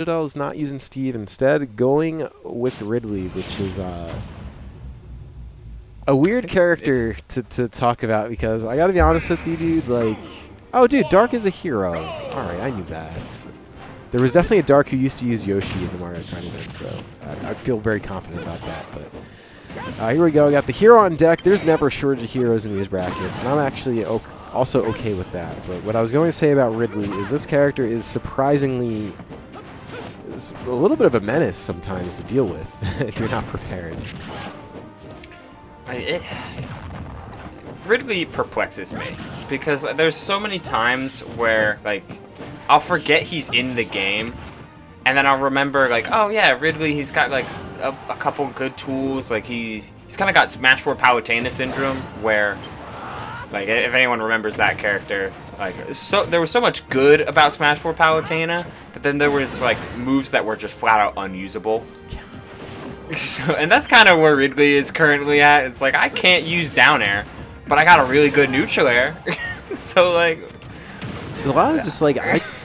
Citadel is not using Steve, instead going with Ridley, which is a weird character to talk about, because I gotta be honest with you, dude, like, oh, dude, Dark is a hero. Alright, I knew that. There was definitely a Dark who used to use Yoshi in the Mario Kart event, so I feel very confident about that, but here we go. I got the hero on deck. There's never a shortage of heroes in these brackets, and I'm actually also okay with that. But what I was going to say about Ridley is this character is surprisingly a little bit of a menace sometimes to deal with if you're not prepared. Ridley perplexes me because there's so many times where, like, I'll forget he's in the game, and then I'll remember, like, oh yeah, Ridley, he's got like a couple good tools. Like he's kind of got Smash 4 Palutena syndrome, where, like, if anyone remembers that character, like, there was so much good about Smash 4 Palutena, but then there was like moves that were just flat out unusable. So, and that's kind of where Ridley is currently at. It's like, I can't use down air, but I got a really good neutral air. So like, there's a lot of just like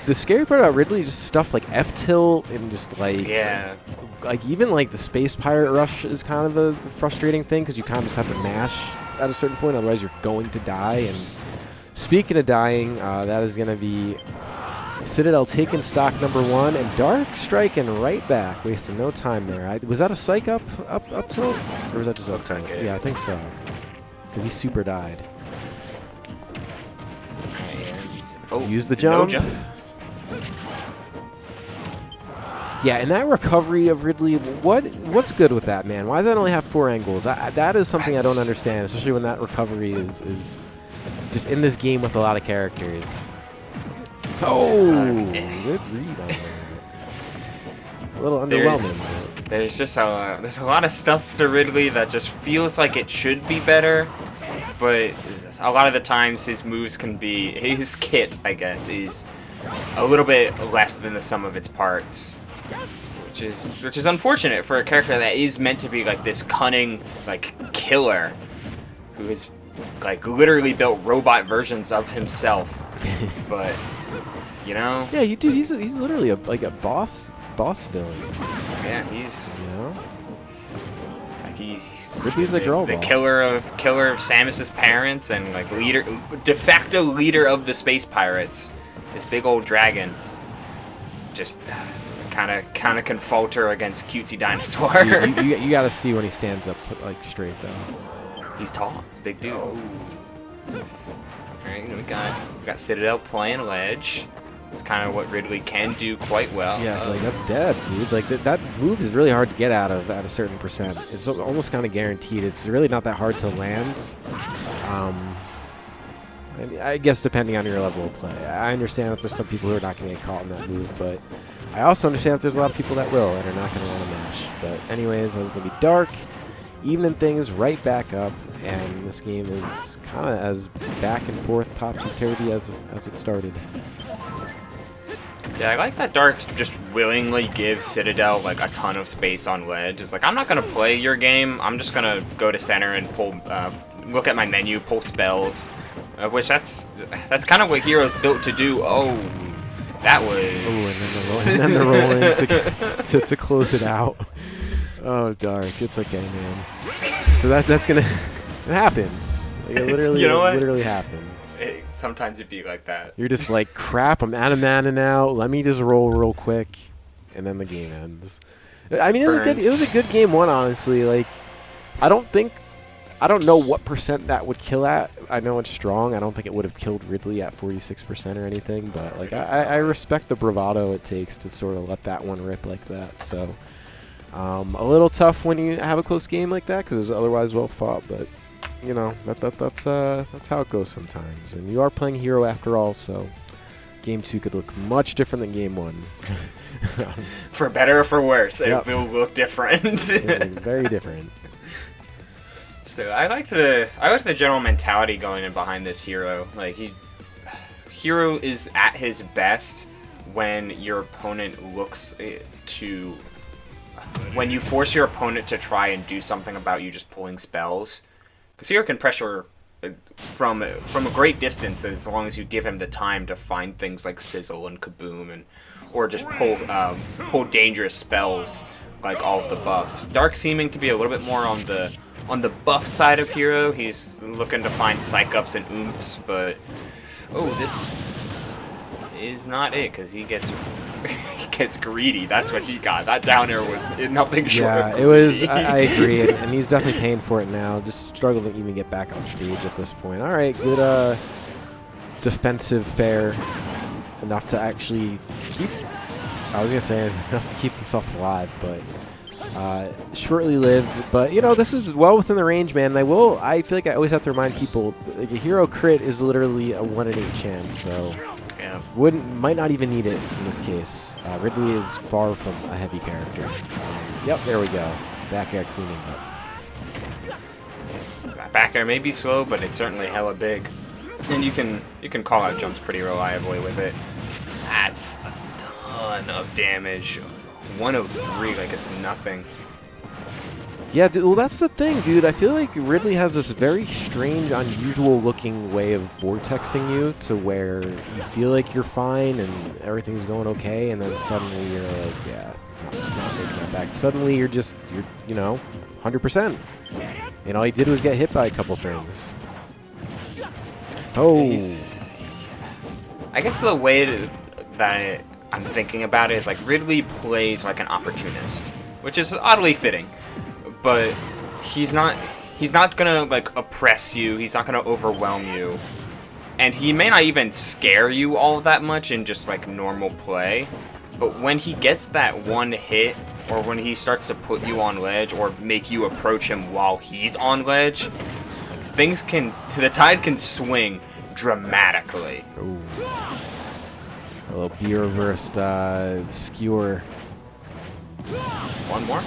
the scary part about Ridley is just stuff like F-tilt and just like, yeah, like even like the space pirate rush is kind of a frustrating thing because you kind of just have to mash at a certain point, otherwise you're going to die. And speaking of dying, that is going to be Citadel taking stock #1 and Dark striking right back, wasting no time there. Was that a psych up tilt, or was that just up tilt? Yeah, I think so, because he super died. Oh, use the jump. No jump. Yeah, and that recovery of Ridley, what's good with that, man? Why does that only have 4 angles? That is something I don't understand, especially when that recovery is just in this game with a lot of characters. Oh, good read on that. A little underwhelming. There's just there's a lot of stuff to Ridley that just feels like it should be better, but a lot of the times his moves can be, his kit, I guess, is a little bit less than the sum of its parts, which is unfortunate for a character that is meant to be like this cunning, like, killer who is like literally built robot versions of himself. But you know, yeah, dude, he's literally like a boss villain. Yeah, he's, you know, like, he's Ridley's a girl the boss. killer of Samus's parents, and like de facto leader of the space pirates. This big old dragon just kind of can falter against cutesy dinosaur. Dude, you got to see when he stands up like straight though. He's tall. He's a big dude. All right, we got Citadel playing ledge. It's kind of what Ridley can do quite well. Yeah, like that's dead, dude. Like that move is really hard to get out of at a certain percent. It's almost kind of guaranteed. It's really not that hard to land. I guess depending on your level of play. I understand that there's some people who are not going to get caught in that move, but I also understand that there's a lot of people that will and are not going to want to mash. But anyways, that's going to be Dark, evening things right back up, and this game is kind of as back and forth, topsy-turvy as it started. Yeah, I like that Dark just willingly gives Citadel like a ton of space on ledge. It's like, I'm not gonna play your game. I'm just gonna go to center and pull, look at my menu, pull spells. Of which that's kind of what Hero's built to do. Oh, that was. Ooh, and then the roll in to close it out. Oh, Dark, it's okay, man. So that's gonna, it happens. Like, it literally, you know what? Literally happens. Sometimes it'd be like that. You're just like, crap, I'm out of mana now. Let me just roll real quick, and then the game ends. I mean, it was a good game one, honestly. Like, I don't know what percent that would kill at. I know it's strong. I don't think it would have killed Ridley at 46% or anything, but like I respect the bravado it takes to sort of let that one rip like that. So a little tough when you have a close game like that because it was otherwise well fought, but you know, that's how it goes sometimes. And you are playing Hero after all, so Game 2 could look much different than Game 1. For better or for worse, yep. It will look different. Very different. So I like the general mentality going in behind this Hero. Like Hero is at his best when your opponent looks to, when you force your opponent to try and do something about you just pulling spells. Because Hero can pressure from a great distance, as long as you give him the time to find things like Sizzle and Kaboom, or just pull dangerous spells like all of the buffs. Dark seeming to be a little bit more on the buff side of hero. He's looking to find psych-ups and oomphs, but this is not it, because he gets he gets greedy. That's what he got. That down air was nothing short of greedy. Yeah, it was. I agree, and he's definitely paying for it now. Just struggling to even get back on stage at this point. All right, good defensive fare, enough to actually keep. I was gonna say enough to keep himself alive, but shortly lived. But this is well within the range, man. And I feel like I always have to remind people, like, a hero crit is literally a 1 in 8 chance. So. Yeah. Might not even need it in this case. Ridley is far from a heavy character. Yep, there we go. Back air cleaning up. Back air may be slow, but it's certainly hella big, and you can call out jumps pretty reliably with it. That's a ton of damage. 103, like it's nothing. Yeah, dude, well, that's the thing, dude. I feel like Ridley has this very strange, unusual-looking way of vortexing you to where you feel like you're fine and everything's going okay, and then suddenly you're like, yeah, not making that back. Suddenly you're 100%. And all he did was get hit by a couple things. Oh. I guess the way that I'm thinking about it is like Ridley plays like an opportunist, which is oddly fitting. But he's not gonna like oppress you. He's not gonna overwhelm you, and he may not even scare you all that much in just like normal play. But when he gets that one hit, or when he starts to put you on ledge, or make you approach him while he's on ledge, the tide can swing dramatically. Ooh. A little beer reversed skewer. One more.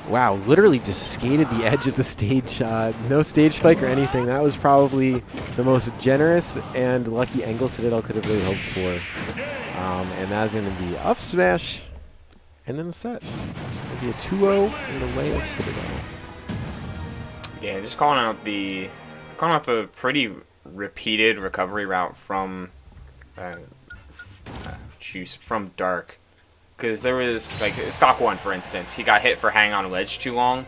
Wow, literally just skated the edge of the stage. No stage spike or anything. That was probably the most generous and lucky angle Citadel could have really hoped for. And that's going to be up smash and then the set. It'll be a 2-0 in the way of Citadel. Yeah, just calling out the pretty repeated recovery route from Dark. Because there was, like, stock 1, for instance, he got hit for hanging on a ledge too long,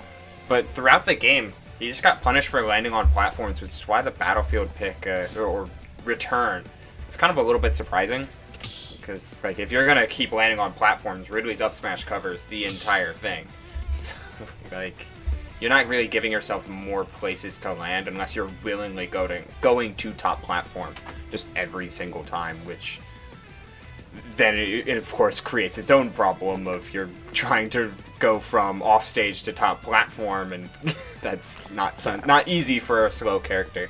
but throughout the game, he just got punished for landing on platforms, which is why the battlefield pick, or return, is kind of a little bit surprising. Because, like, if you're going to keep landing on platforms, Ridley's up smash covers the entire thing. So, like, you're not really giving yourself more places to land unless you're willingly going to top platform just every single time, which then it of course creates its own problem of you're trying to go from off stage to top platform, and that's not easy for a slow character.